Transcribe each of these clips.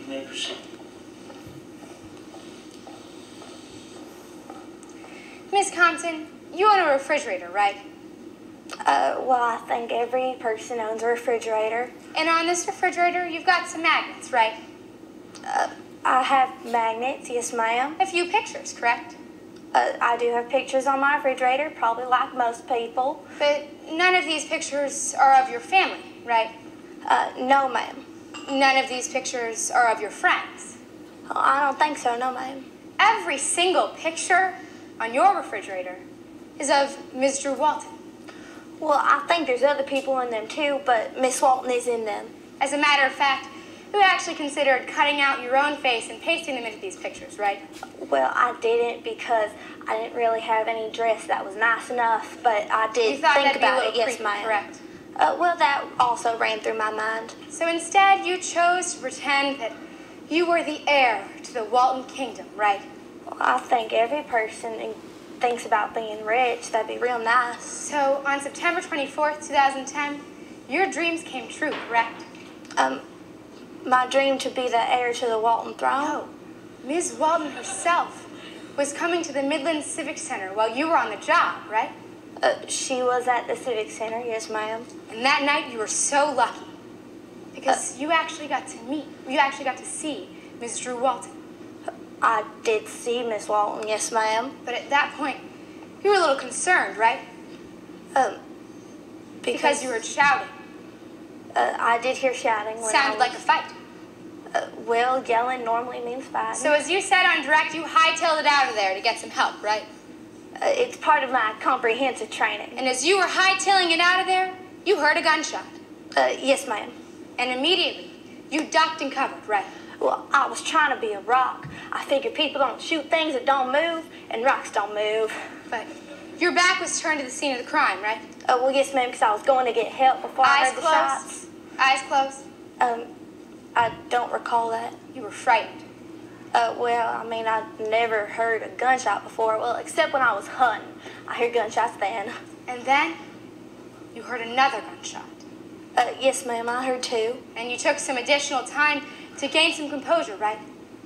You may proceed. Miss Compton, you own a refrigerator, right? Well, I think every person owns a refrigerator. And on this refrigerator, you've got some magnets, right? I have magnets, yes ma'am. A few pictures, correct? I do have pictures on my refrigerator, probably like most people. But none of these pictures are of your family, right? No ma'am. None of these pictures are of your friends. Oh, I don't think so, no ma'am. Every single picture on your refrigerator is of Ms. Drew Walton. Well, I think there's other people in them too, but Miss Walton is in them. As a matter of fact, you actually considered cutting out your own face and pasting them into these pictures, right? Well, I didn't because I didn't really have any dress that was nice enough, but I did think about it, yes ma'am. Correct. Well, that also ran through my mind. So instead, you chose to pretend that you were the heir to the Walton kingdom, right? Well, I think every person thinks about being rich. That'd be real nice. So on September 24th, 2010, your dreams came true, correct? My dream to be the heir to the Walton throne? No. Ms. Walton herself was coming to the Midland Civic Center while you were on the job, right? She was at the Civic Center, yes ma'am. And that night you were so lucky because you actually got to see Ms. Drew Walton. I did see Miss Walton, yes ma'am. But at that point, you were a little concerned, right? Because you were shouting. I did hear shouting. Sounded like a fight. Well, yelling normally means fighting. So as you said on direct, you hightailed it out of there to get some help, right? It's part of my comprehensive training. And as you were hightailing it out of there, you heard a gunshot. Yes ma'am. And immediately, you ducked and covered, right? Well, I was trying to be a rock. I figured people don't shoot things that don't move, and rocks don't move. But your back was turned to the scene of the crime, right? Well, yes, ma'am, because I was going to get help before I heard the shots. Eyes closed? I don't recall that. You were frightened. Well, I mean, I'd never heard a gunshot before. Well, except when I was hunting. I hear gunshots then. And then, you heard another gunshot. Yes, ma'am, I heard two. And you took some additional time to gain some composure, right?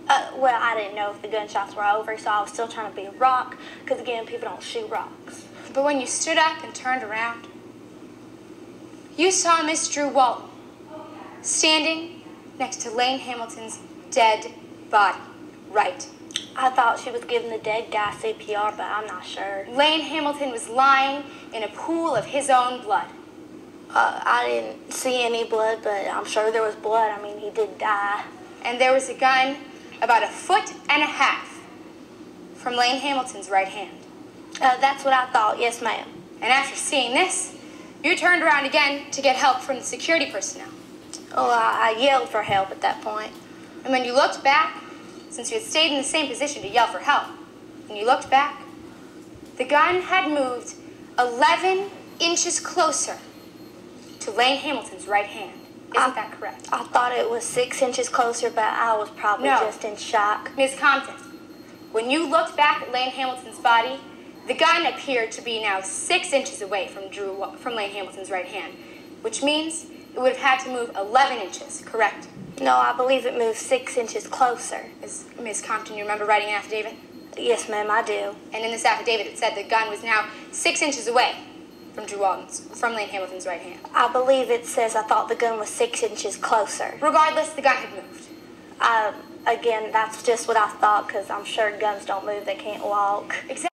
Well, I didn't know if the gunshots were over, so I was still trying to be a rock, because again, people don't shoot rocks. But when you stood up and turned around, you saw Miss Drew Walton standing next to Lane Hamilton's dead body, right? I thought she was giving the dead guy CPR, but I'm not sure. Lane Hamilton was lying in a pool of his own blood. I didn't see any blood, but I'm sure there was blood. I mean, he did die. And there was a gun about 1.5 feet from Lane Hamilton's right hand. That's what I thought, yes, ma'am. And after seeing this, you turned around again to get help from the security personnel. Oh, I yelled for help at that point. And when you looked back, since you had stayed in the same position to yell for help, when you looked back, the gun had moved 11 inches closer to Lane Hamilton's right hand. Isn't that correct? I thought it was 6 inches closer, but I was probably just in shock. Ms. Compton, when you looked back at Lane Hamilton's body, the gun appeared to be now 6 inches away from Lane Hamilton's right hand, which means it would have had to move 11 inches, correct? No, I believe it moved 6 inches closer. Ms. Compton, you remember writing an affidavit? Yes, ma'am, I do. And in this affidavit, it said the gun was now 6 inches away from Lane Hamilton's right hand. I believe it says I thought the gun was 6 inches closer. Regardless, the gun had moved. Again, that's just what I thought, because I'm sure guns don't move, they can't walk. Exactly.